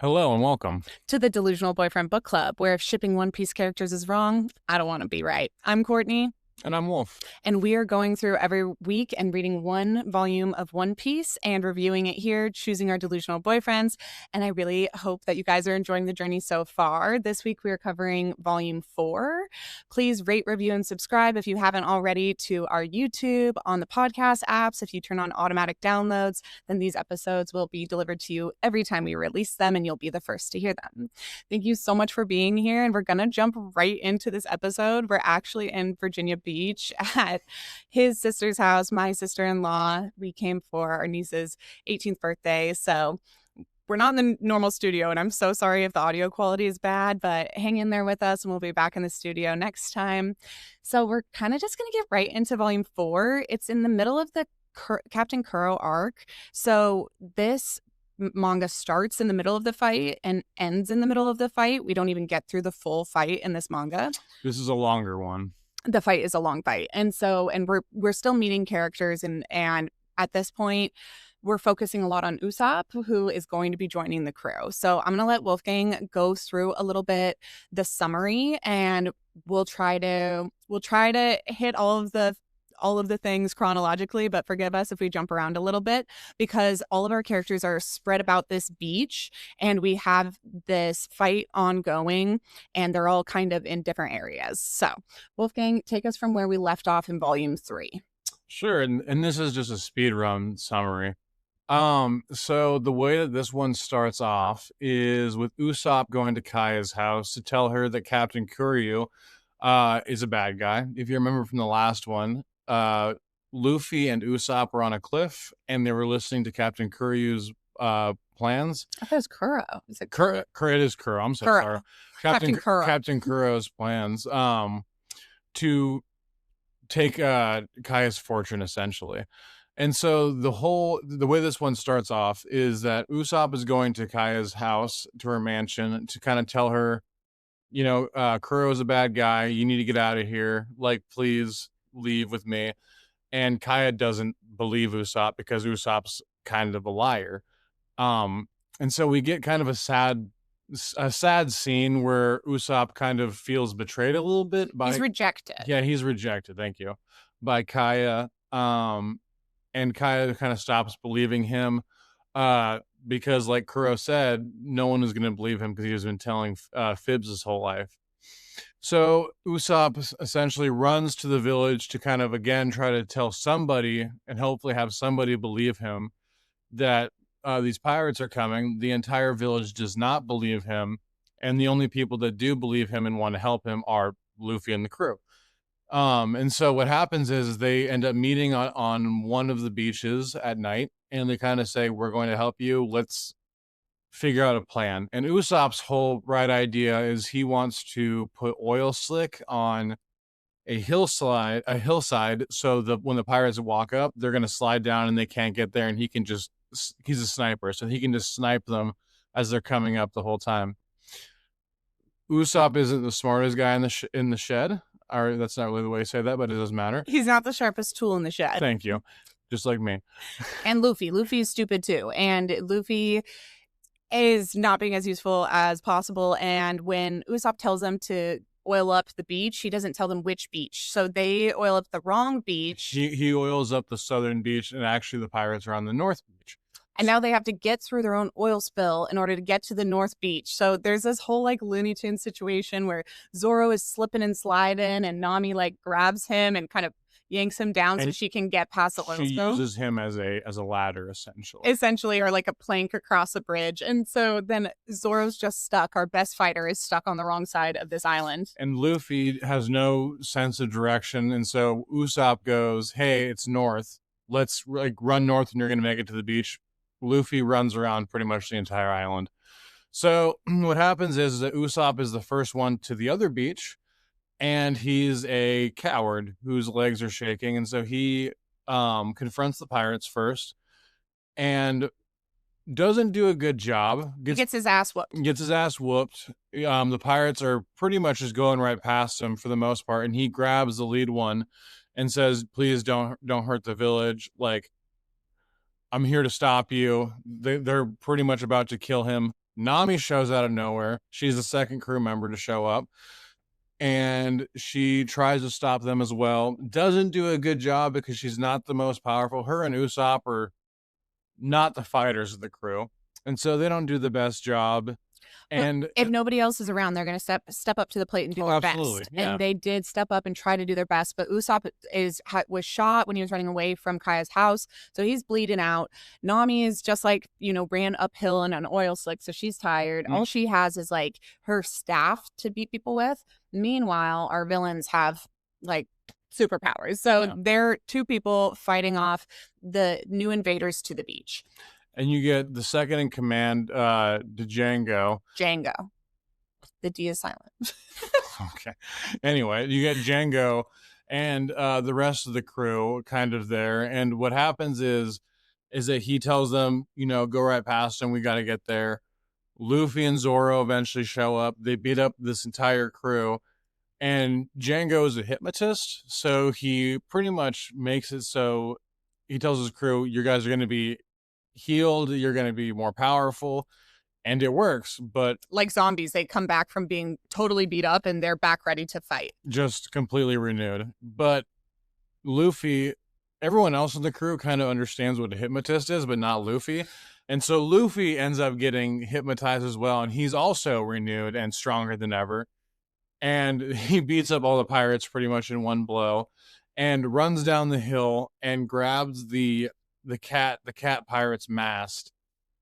Hello and welcome. To the Delusional Boyfriend Book Club, where if shipping One Piece characters is wrong, I don't want to be right. I'm Courtney, And I'm Wolf. and we are going through every week and reading one volume of One Piece and reviewing it here, choosing our delusional boyfriends. And I really hope that you guys are enjoying the journey so far. This week we are covering volume 4. Please rate, review, and subscribe if you haven't already to our YouTube, on the podcast apps. If you turn on automatic downloads, then these episodes will be delivered to you every time we release them, and you'll be the first to hear them. Thank you so much for being here. And we're going to jump right into this episode. We're actually in Virginia Beach at his sister's house, my sister in law. We came for our niece's 18th birthday. So we're not in the normal studio, and I'm so sorry if the audio quality is bad, but hang in there with us and we'll be back in the studio next time. So we're kind of just going to get right into volume 4. It's in the middle of the Captain Kuro arc. So this manga starts in the middle of the fight and ends in the middle of the fight. We don't even get through the full fight in this manga. This is a longer one. The fight is a long fight. And we're still meeting characters, and at this point we're focusing a lot on Usopp, who is going to be joining the crew. So I'm going to let Wolfgang go through a little bit the summary, and we'll try to hit all of the things chronologically, but forgive us if we jump around a little bit, because all of our characters are spread about this beach and we have this fight ongoing and they're all kind of in different areas. So Wolfgang, take us from where we left off in volume 3. Sure, and this is just a speed run summary. So the way that this one starts off is with Usopp going to Kaya's house to tell her that Captain Kuryu is a bad guy. If you remember from the last one, Luffy and Usopp were on a cliff and they were listening to Captain Kuryu's plans. I thought it was Kuro. Is it Kuro? It is Kuro. I'm so Kuro. sorry. Captain Kuro. Captain Kuro's plans to take Kaya's fortune essentially. And so the way this one starts off is that Usopp is going to Kaya's house, to her mansion, to kind of tell her, Kuro is a bad guy. You need to get out of here. Like, please leave with me. And Kaya doesn't believe Usopp because Usopp's kind of a liar. And so we get kind of a sad scene where Usopp kind of feels betrayed a little bit He's rejected. Yeah, he's rejected. Thank you. By Kaya. And Kaya kind of stops believing him because, like Kuro said, no one is going to believe him because he's been telling fibs his whole life. So Usopp essentially runs to the village to kind of, again, try to tell somebody and hopefully have somebody believe him that these pirates are coming. The entire village does not believe him. And the only people that do believe him and want to help him are Luffy and the crew. And so what happens is they end up meeting on one of the beaches at night, and they kind of say, we're going to help you. Let's figure out a plan. And Usopp's whole bright idea is he wants to put oil slick on a hillside so that when the pirates walk up, they're going to slide down and they can't get there. And he's a sniper, so he can just snipe them as they're coming up the whole time. Usopp isn't the smartest guy in the shed. Or that's not really the way to say that, but it doesn't matter. He's not the sharpest tool in the shed. Thank you. Just like me. And Luffy is stupid too. And Luffy is not being as useful as possible. And when Usopp tells them to oil up the beach, he doesn't tell them which beach. So they oil up the wrong beach. He oils up the southern beach, and actually the pirates are on the north beach. And now they have to get through their own oil spill in order to get to the North Beach. So there's this whole like Looney Tunes situation where Zoro is slipping and sliding, and Nami like grabs him and kind of yanks him down so she can get past the oil spill. She uses him as a ladder, essentially, or like a plank across a bridge. And so then Zoro's just stuck. Our best fighter is stuck on the wrong side of this island. And Luffy has no sense of direction, and so Usopp goes, "Hey, it's north. Let's like run north, and you're gonna make it to the beach." Luffy runs around pretty much the entire island. So what happens is that Usopp is the first one to the other beach, and he's a coward whose legs are shaking. And so he confronts the pirates first and doesn't do a good job. He gets his ass whooped. The pirates are pretty much just going right past him for the most part. And he grabs the lead one and says, please don't hurt the village. Like, I'm here to stop you. They're pretty much about to kill him. Nami shows out of nowhere. She's the second crew member to show up, and she tries to stop them as well. Doesn't do a good job because she's not the most powerful. Her and Usopp are not the fighters of the crew, and so they don't do the best job. But And if nobody else is around, they're going to step up to the plate and do their absolutely, best. yeah. And they did step up and try to do their best. But Usopp was shot when he was running away from Kaya's house, so he's bleeding out. Nami is just like, ran uphill in an oil slick, so she's tired. All she has is like her staff to beat people with. Meanwhile, our villains have like superpowers, so they're two people fighting off the new invaders to the beach. And you get the second in command, Django. Django. The D is silent. Okay. Anyway, you get Django and the rest of the crew kind of there. And what happens is that he tells them, go right past him. We got to get there. Luffy and Zoro eventually show up. They beat up this entire crew. And Django is a hypnotist. So he pretty much makes it so he tells his crew, you guys are going to be healed, you're going to be more powerful, and it works. But like zombies, they come back from being totally beat up and they're back ready to fight, just completely renewed. But Luffy, everyone else in the crew kind of understands what a hypnotist is, but not Luffy. And so Luffy ends up getting hypnotized as well, and he's also renewed and stronger than ever. And he beats up all the pirates pretty much in one blow and runs down the hill and grabs the cat pirate's mast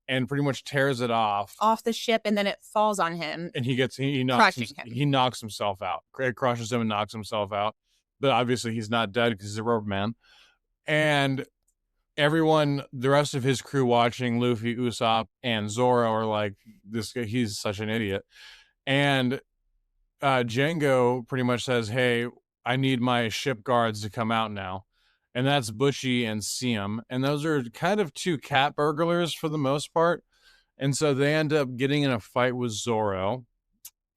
and pretty much tears it off the ship, and then it falls on him, and he knocks himself out. It crushes him and knocks himself out, but obviously he's not dead because he's a rubber man. And everyone, the rest of his crew watching, Luffy, Usopp, and Zoro, are like, this guy, he's such an idiot. And Django pretty much says, hey, I need my ship guards to come out now. And that's Butchie and Siam. And those are kind of two cat burglars for the most part. And so they end up getting in a fight with Zoro.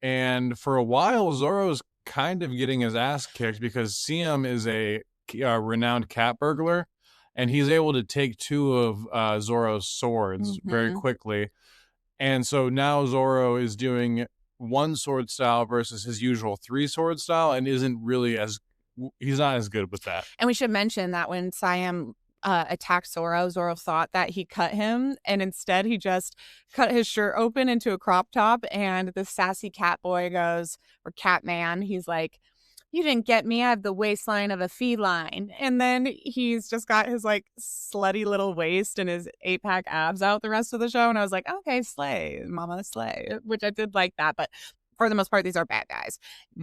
And for a while, Zoro's kind of getting his ass kicked because Siam is a renowned cat burglar. And he's able to take two of Zoro's swords very quickly. And so now Zoro is doing one sword style versus his usual three sword style, and he's not as good with that. And we should mention that when Siam attacked Zoro, Zoro thought that he cut him, and instead he just cut his shirt open into a crop top, and the sassy cat boy goes, or cat man, he's like, you didn't get me, I have the waistline of a feline. And then he's just got his like slutty little waist and his 8-pack abs out the rest of the show. And I was like, okay, slay, mama, slay, which I did like that. But for the most part, these are bad guys.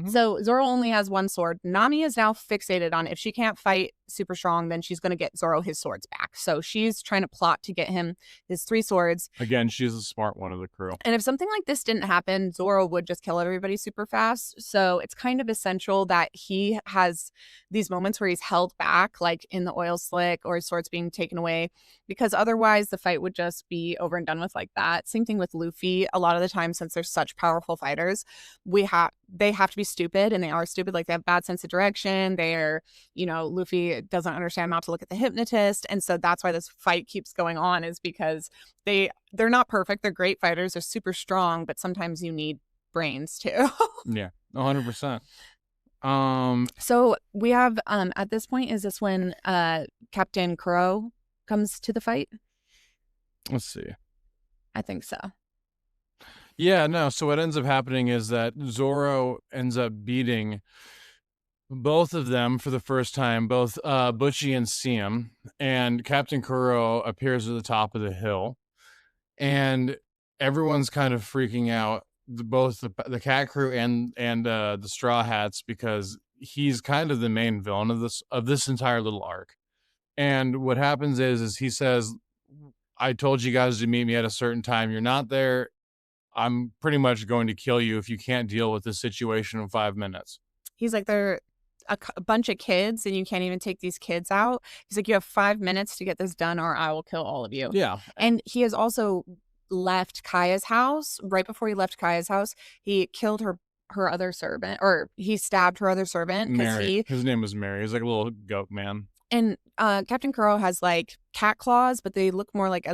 So Zoro only has one sword. Nami is now fixated on if she can't fight super strong, then she's going to get Zoro his swords back. So she's trying to plot to get him his 3 swords. Again, she's a smart one of the crew. And if something like this didn't happen, Zoro would just kill everybody super fast. So it's kind of essential that he has these moments where he's held back, like in the oil slick or his swords being taken away, because otherwise the fight would just be over and done with like that. Same thing with Luffy. A lot of the time, since they're such powerful fighters, they have to be stupid, and they are stupid. Like they have bad sense of direction. They're, Luffy doesn't understand not to look at the hypnotist. And so that's why this fight keeps going on, is because they're not perfect. They're great fighters. They're super strong, but sometimes you need brains too. Yeah, 100%. So we have, at this point, is this when Captain Kuro comes to the fight? Let's see. I think so. Yeah, no. So what ends up happening is that Zoro ends up beating both of them for the first time, both Butchie and Siam, and Captain Kuro appears at the top of the hill, and everyone's kind of freaking out, both the cat crew and the Straw Hats, because he's kind of the main villain of this entire little arc. And what happens is he says, I told you guys to meet me at a certain time. You're not there. I'm pretty much going to kill you if you can't deal with this situation in 5 minutes. He's like, they're a bunch of kids and you can't even take these kids out. He's like, you have 5 minutes to get this done or I will kill all of you. Yeah. And he has also left Kaya's house. Right before he left Kaya's house, he killed her other servant, or he stabbed her other servant. Mary. His name was Mary. He's like a little goat man. And Captain Kuro has like cat claws, but they look more like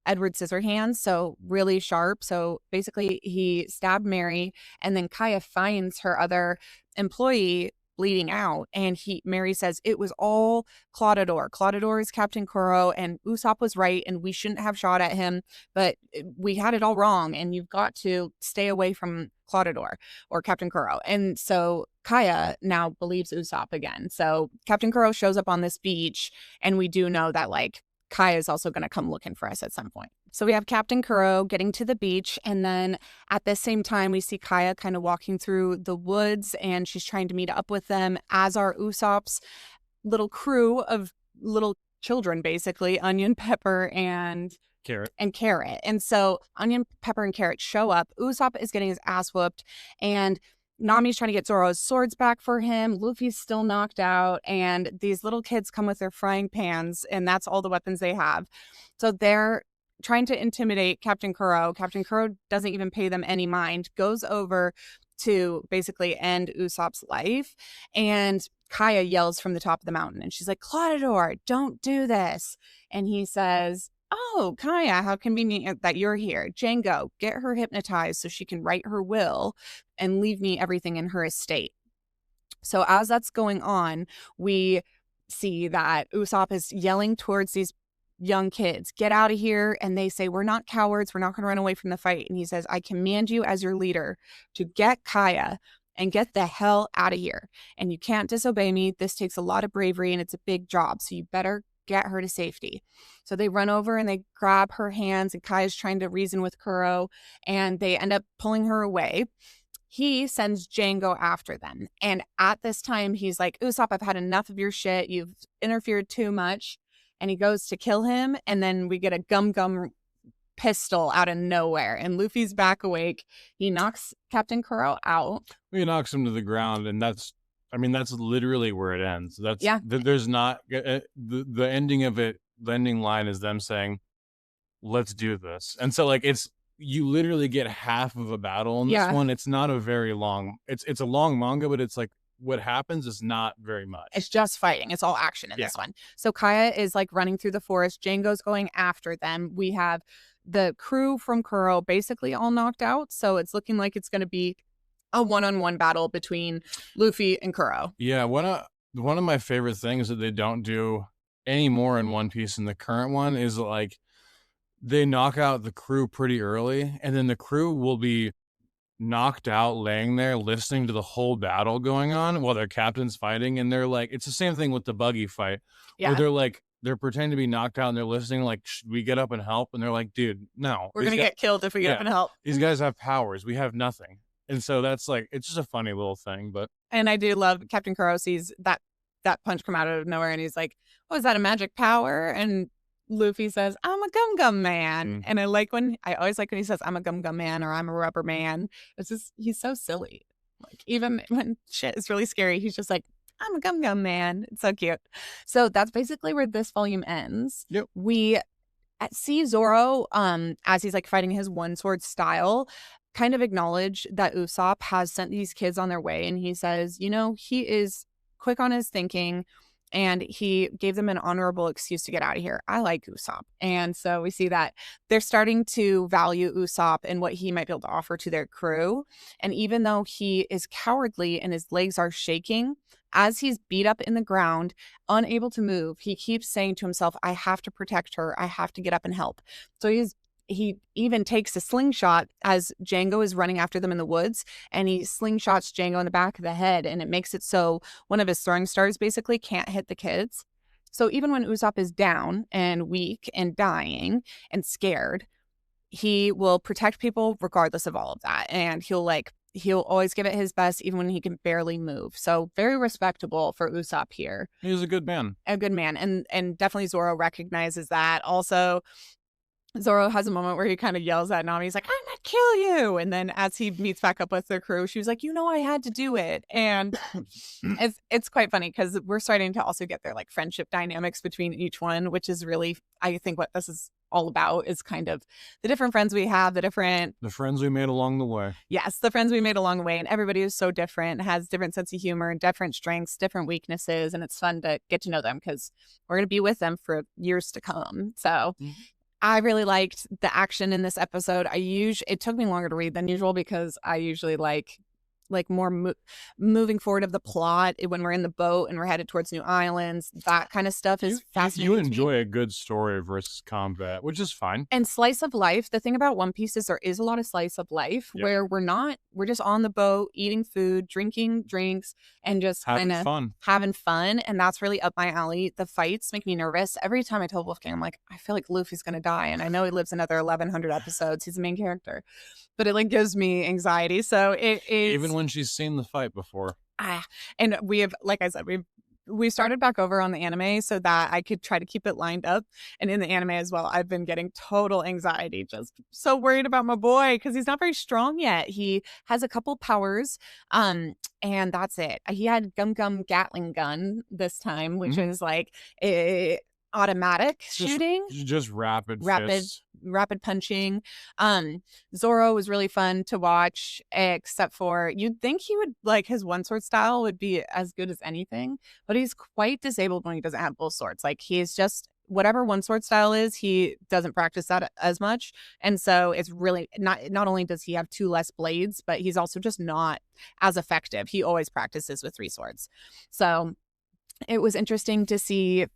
Edward Scissorhands, so really sharp. So basically, he stabbed Mary, and then Kaya finds her other employee bleeding out, and Mary says it was all Claudador. Claudador is Captain Kuro, and Usopp was right, and we shouldn't have shot at him, but we had it all wrong, and you've got to stay away from Claudador or Captain Kuro. And so Kaya now believes Usopp again. So Captain Kuro shows up on this beach, and we do know that like Kaya is also going to come looking for us at some point. So we have Captain Kuro getting to the beach, and then at the same time, we see Kaya kind of walking through the woods, and she's trying to meet up with them, as are Usopp's little crew of little children, basically, Onion, Pepper, and Carrot. And so Onion, Pepper, and Carrot show up. Usopp is getting his ass whooped, and Nami's trying to get Zoro's swords back for him. Luffy's still knocked out, and these little kids come with their frying pans, and that's all the weapons they have. So they're trying to intimidate Captain Kuro. Captain Kuro doesn't even pay them any mind, goes over to basically end Usopp's life, and Kaya yells from the top of the mountain, and she's like, Claudador, don't do this. And he says, oh, Kaya, how convenient that you're here. Django, get her hypnotized so she can write her will and leave me everything in her estate. So as that's going on, we see that Usopp is yelling towards these young kids, get out of here. And they say, we're not cowards. We're not going to run away from the fight. And he says, I command you as your leader to get Kaya and get the hell out of here. And you can't disobey me. This takes a lot of bravery and it's a big job. So you better get her to safety. So they run over and they grab her hands, and Kaya's trying to reason with Kuro, and they end up pulling her away. He sends Django after them. And at this time, he's like, Usopp, I've had enough of your shit. You've interfered too much. And he goes to kill him. And then we get a gum pistol out of nowhere. And Luffy's back awake. He knocks Captain Kuro out. He knocks him to the ground. And that's literally where it ends. There's not the ending of it. The ending line is them saying, let's do this. And so like you literally get half of a battle in this one. It's not a very long, it's a long manga, but it's like what happens is not very much. It's just fighting. It's all action in this one. So Kaya is like running through the forest. Django's going after them. We have the crew from Kuro basically all knocked out. So it's looking like it's going to be a one-on-one battle between Luffy and Kuro. Yeah, one of my favorite things that they don't do anymore in One Piece in the current one is like they knock out the crew pretty early, and then the crew will be knocked out laying there listening to the whole battle going on while their captain's fighting, and they're like, it's the same thing with the buggy fight where they're pretending to be knocked out and they're listening like, should we get up and help? And they're like, dude, no, we're gonna get killed if we get up and help. These guys have powers, we have nothing. And so that's like, it's just a funny little thing. And I do love Captain Kuro sees that punch come out of nowhere, and he's like, oh, is that a magic power? And Luffy says, I'm a gum man. And I always like when he says, I'm a gum man, or I'm a rubber man. It's just, he's so silly. Like, even when shit is really scary, he's just like, I'm a gum man. It's so cute. So that's basically where this volume ends. Yep. We see Zoro, as he's like fighting his one sword style, kind of acknowledge that Usopp has sent these kids on their way. And he says, he is quick on his thinking, and he gave them an honorable excuse to get out of here. I like Usopp. And so we see that they're starting to value Usopp and what he might be able to offer to their crew. And even though he is cowardly and his legs are shaking, as he's beat up in the ground, unable to move, he keeps saying to himself, I have to protect her. I have to get up and help. So he even takes a slingshot as Django is running after them in the woods, and he slingshots Django in the back of the head, and it makes it so one of his throwing stars basically can't hit the kids. So even when Usopp is down and weak and dying and scared, he will protect people regardless of all of that. And he'll always give it his best even when he can barely move. So very respectable for Usopp here. He's a good man. And definitely Zoro recognizes that. Also, Zoro has a moment where he kind of yells at Nami. He's like, I'm gonna kill you. And then as he meets back up with the crew, she was like, I had to do it. And it's quite funny because we're starting to also get their like friendship dynamics between each one, which is really, I think, what this is all about, is kind of the different friends we have, the friends we made along the way. Yes, the friends we made along the way. And everybody is so different, has different sense of humor, different strengths, different weaknesses. And it's fun to get to know them because we're going to be with them for years to come. So I really liked the action in this episode. It took me longer to read than usual because I usually like more moving forward of the plot when we're in the boat and we're headed towards new islands. That kind of stuff You is you fascinating to me. enjoy a good story versus combat, which is fine. And slice of life, the thing about One Piece is there is a lot of slice of life Yep. where we're just on the boat, eating food, drinking drinks, and just Having kind of fun. having fun. And that's really up my alley. The fights make me nervous. Every time I tell Wolfgang, I'm like, I feel like Luffy's going to die. And I know he lives another 1,100 episodes. He's the main character, but it like gives me anxiety. So Even it's, when she's seen the fight before. ah, and we have, like I said, we started back over on the anime so that I could try to keep it lined up. And in the anime as well, I've been getting total anxiety, just so worried about my boy because he's not very strong yet. He has a couple powers, and that's it. He had Gum Gum Gatling gun this time, which Mhm. is like automatic Just shooting, just rapid rapid fists. rapid punching. Zoro was really fun to watch, except for you'd think he would like his one sword style would be as good as anything, but he's quite disabled when he doesn't have both swords. Like he's just whatever one sword style is, he doesn't practice that as much. And so it's really not only does he have two less blades, but he's also just not as effective. He always practices with three swords. So it was interesting to see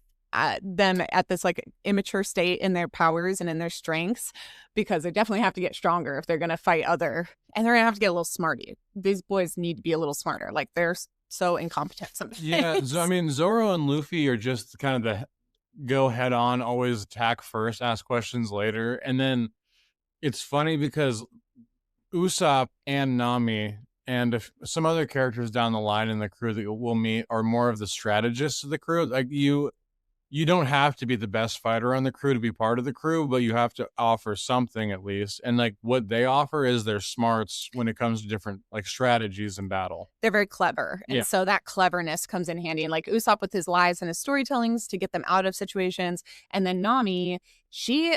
them at this like immature state in their powers and in their strengths, because they definitely have to get stronger if they're going to fight and they're going to have to get a little smarty. These boys need to be a little smarter. Like they're so incompetent sometimes. Yeah, I mean, Zoro and Luffy are just kind of the go head on, always attack first, ask questions later. And then it's funny because Usopp and Nami and some other characters down the line in the crew that we'll meet are more of the strategists of the crew. Like you don't have to be the best fighter on the crew to be part of the crew, but you have to offer something at least. And like what they offer is their smarts when it comes to different like strategies in battle. They're very clever. And Yeah. so that cleverness comes in handy. And like Usopp with his lies and his storytellings to get them out of situations. And then Nami, she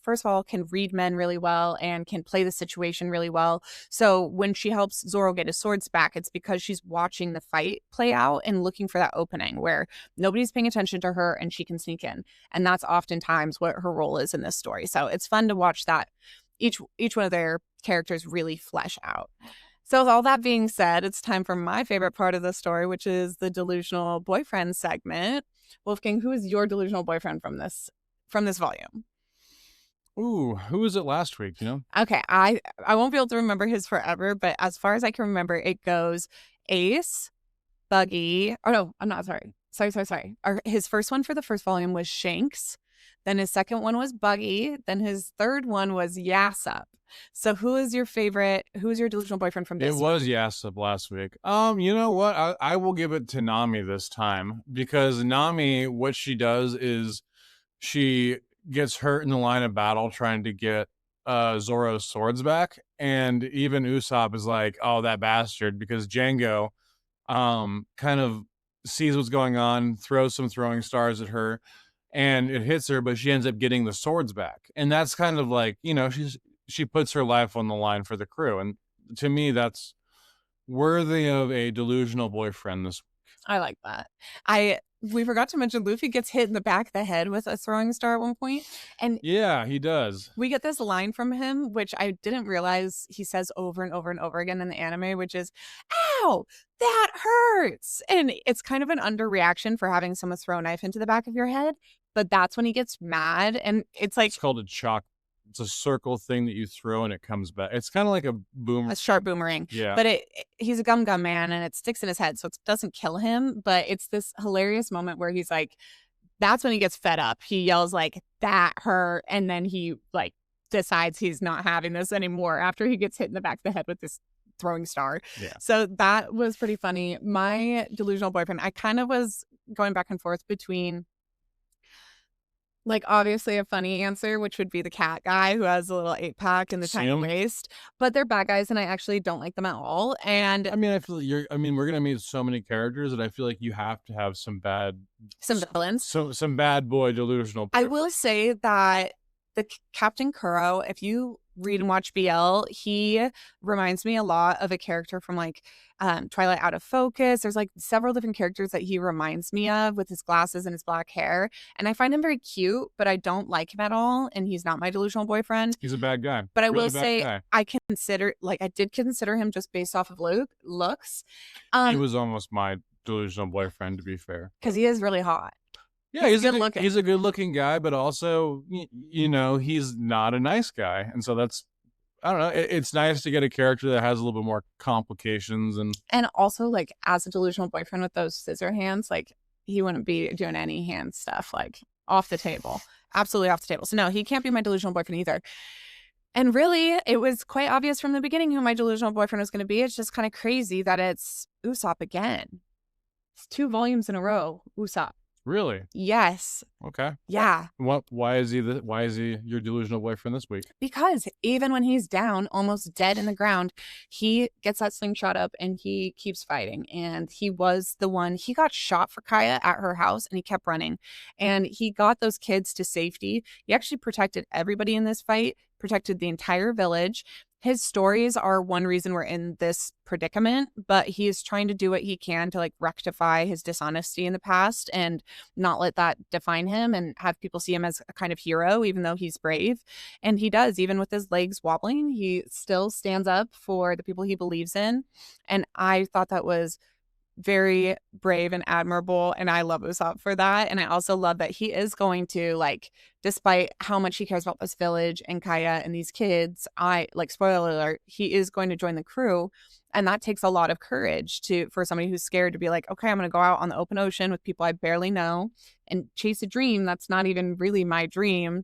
first of all can read men really well and can play the situation really well. So when she helps Zoro get his swords back, it's because she's watching the fight play out and looking for that opening where nobody's paying attention to her and she can sneak in. And that's oftentimes what her role is in this story. So it's fun to watch that each one of their characters really flesh out. So with all that being said, it's time for my favorite part of the story, which is the delusional boyfriend segment. Wolfgang, who is your delusional boyfriend from this volume? Ooh, who was it last week? You know? Okay, I won't be able to remember his forever, but as far as I can remember, it goes Ace, Buggy. Oh no, I'm not sorry. Sorry. His first one for the first volume was Shanks. Then his second one was Buggy. Then his third one was Yassop. So who is your favorite? Who is your delusional boyfriend from this? It was Yasub last week. You know what? I will give it to Nami this time because Nami, what she does is she gets hurt in the line of battle trying to get Zoro's swords back, and even Usopp is like, "Oh, that bastard," because Django kind of sees what's going on, throws some throwing stars at her, and it hits her, but she ends up getting the swords back. And that's kind of like, she puts her life on the line for the crew. And to me, that's worthy of a delusional boyfriend this. I like that. We forgot to mention Luffy gets hit in the back of the head with a throwing star at one point, and Yeah, he does. we get this line from him, which I didn't realize he says over and over and over again in the anime, which is, ow, that hurts. And it's kind of an underreaction for having someone throw a knife into the back of your head. But that's when he gets mad. And it's like It's called a chalk. It's a circle thing that you throw and it comes back. It's kind of like a boom. a sharp boomerang. Yeah. But he's a gum gum man and it sticks in his head. So it doesn't kill him. But it's this hilarious moment where he's like, that's when he gets fed up. He yells like, that hurt. And then he like decides he's not having this anymore after he gets hit in the back of the head with this throwing star. Yeah. So that was pretty funny. My delusional boyfriend, I kind of was going back and forth between like obviously a funny answer, which would be the cat guy who has a little 8-pack and the tiny Sam? waist. But they're bad guys and I actually don't like them at all. And I mean, we're gonna meet so many characters that I feel like you have to have some villains. some bad boy delusional. I will say that the Captain Kuro, if you read and watch BL, he reminds me a lot of a character from like Twilight Out of Focus. There's like several different characters that he reminds me of with his glasses and his black hair. And I find him very cute, but I don't like him at all. And he's not my delusional boyfriend. He's a bad guy. But I Really will bad say guy. I did consider him just based off of looks. He was almost my delusional boyfriend, to be fair. Because he is really hot. Yeah, He's good looking. He's a good looking guy, but also, you know, he's not a nice guy. And so that's, I don't know. It's nice to get a character that has a little bit more complications and also like as a delusional boyfriend with those scissor hands, like he wouldn't be doing any hand stuff like off the table, absolutely off the table. So no, he can't be my delusional boyfriend either. And really, it was quite obvious from the beginning who my delusional boyfriend was going to be. It's just kind of crazy that it's Usopp again. It's 2 volumes in a row, Usopp. Really? Yes. Okay. Yeah. Why is he your delusional boyfriend this week? Because even when he's down, almost dead in the ground, he gets that slingshot up and he keeps fighting. And he was the one, he got shot for Kaya at her house and he kept running. And he got those kids to safety. He actually protected everybody in this fight, protected the entire village. His stories are one reason we're in this predicament, but he is trying to do what he can to like rectify his dishonesty in the past and not let that define him and have people see him as a kind of hero, even though he's brave. And he does, even with his legs wobbling, he still stands up for the people he believes in. And I thought that was very brave and admirable, and I love Usopp for that. And I also love that he is going to, like, despite how much he cares about this village and Kaya and these kids, spoiler alert, he is going to join the crew. And that takes a lot of courage for somebody who's scared to be like, okay, I'm going to go out on the open ocean with people I barely know and chase a dream that's not even really my dream,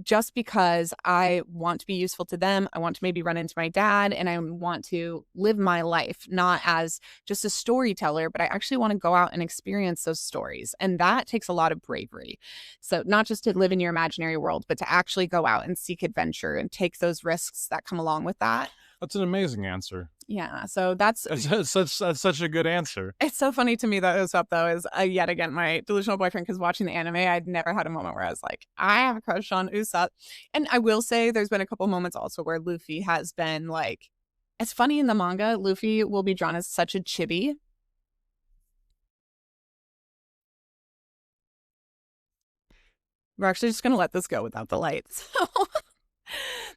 just because I want to be useful to them. I want to maybe run into my dad, and I want to live my life not as just a storyteller, but I actually want to go out and experience those stories. And that takes a lot of bravery. So not just to live in your imaginary world, but to actually go out and seek adventure and take those risks that come along with that. That's an amazing answer. Yeah, so that's such a good answer. It's so funny to me that Usopp, though, is yet again my delusional boyfriend, because watching the anime, I'd never had a moment where I was like, I have a crush on Usopp. And I will say there's been a couple moments also where Luffy has been like, it's funny in the manga, Luffy will be drawn as such a chibi. We're actually just going to let this go without the lights.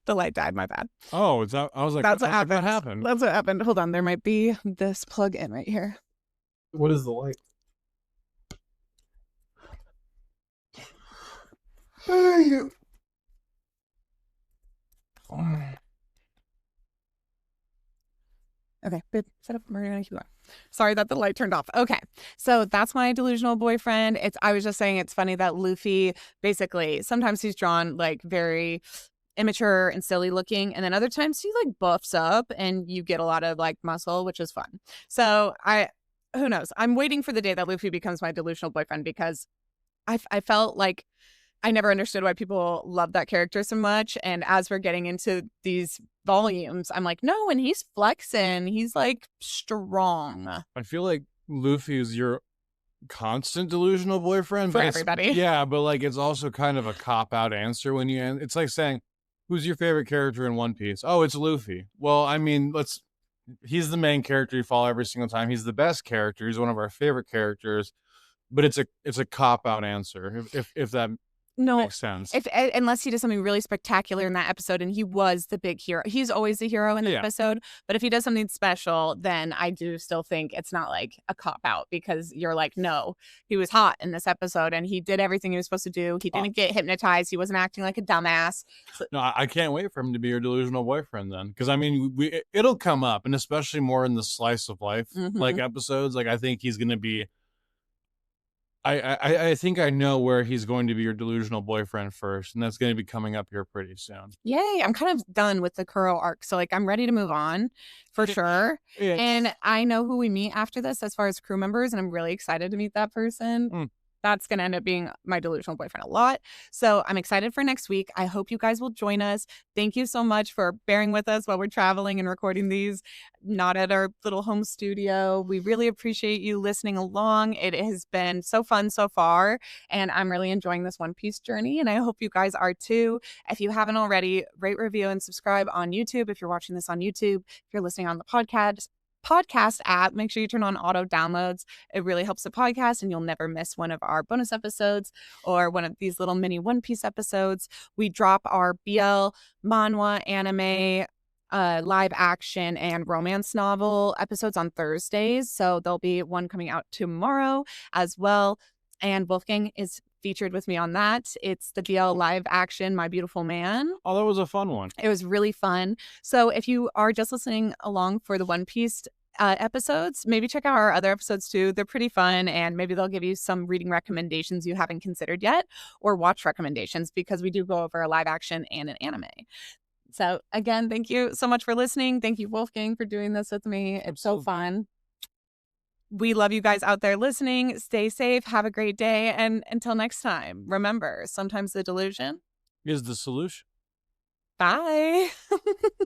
The light died, my bad. Oh, is that? I was like, that's what happened. What happened? That's what happened. Hold on, there might be this plug in right here. What is the light? Okay, babe, set up. We're gonna keep going. Sorry that the light turned off. Okay, so that's my delusional boyfriend. I was just saying it's funny that Luffy, basically, sometimes he's drawn like very immature and silly looking, and then other times he like buffs up and you get a lot of like muscle, which is fun. So who knows? I'm waiting for the day that Luffy becomes my delusional boyfriend, because I felt like I never understood why people love that character so much. And as we're getting into these volumes, I'm like, no, and he's flexing. He's like strong. I feel like Luffy is your constant delusional boyfriend for everybody. Yeah, but like it's also kind of a cop-out answer when you end. It's like saying, who's your favorite character in One Piece? Oh, it's Luffy. Well, I mean, he's the main character you follow every single time. He's the best character. He's one of our favorite characters. But it's a cop-out answer, if that makes sense. Unless he does something really spectacular in that episode and he was the big hero. He's always the hero in the episode. But if he does something special, then I do still think it's not like a cop-out, because you're like, no, he was hot in this episode and he did everything he was supposed to do. He didn't get hypnotized. He wasn't acting like a dumbass. No, I can't wait for him to be your delusional boyfriend then. Because, I mean, it'll come up, and especially more in the slice of life like episodes. Like, I think he's going to be... I think I know where he's going to be your delusional boyfriend first, and that's going to be coming up here pretty soon. Yay, I'm kind of done with the Kuro arc, so like I'm ready to move on for sure. And I know who we meet after this as far as crew members, and I'm really excited to meet that person. That's going to end up being my delusional boyfriend a lot. So I'm excited for next week. I hope you guys will join us. Thank you so much for bearing with us while we're traveling and recording these, not at our little home studio. We really appreciate you listening along. It has been so fun so far, and I'm really enjoying this One Piece journey, and I hope you guys are too. If you haven't already, rate, review, and subscribe on YouTube. If you're watching this on YouTube, if you're listening on the podcast app, make sure you turn on auto downloads. It really helps the podcast, and you'll never miss one of our bonus episodes or one of these little mini One Piece episodes. We drop our BL, manhwa, anime, live action, and romance novel episodes on Thursdays. So there'll be one coming out tomorrow as well. And Wolfgang is featured with me on that. It's the BL live action My Beautiful Man. Oh, that was a fun one. It was really fun. So if you are just listening along for the One Piece episodes, maybe check out our other episodes too. They're pretty fun, and maybe they'll give you some reading recommendations you haven't considered yet, or watch recommendations, because we do go over a live action and an anime. So again, thank you so much for listening. Thank you, Wolfgang, for doing this with me. It's so fun. We love you guys out there listening. Stay safe. Have a great day. And until next time, remember, sometimes the delusion Is the solution. Bye.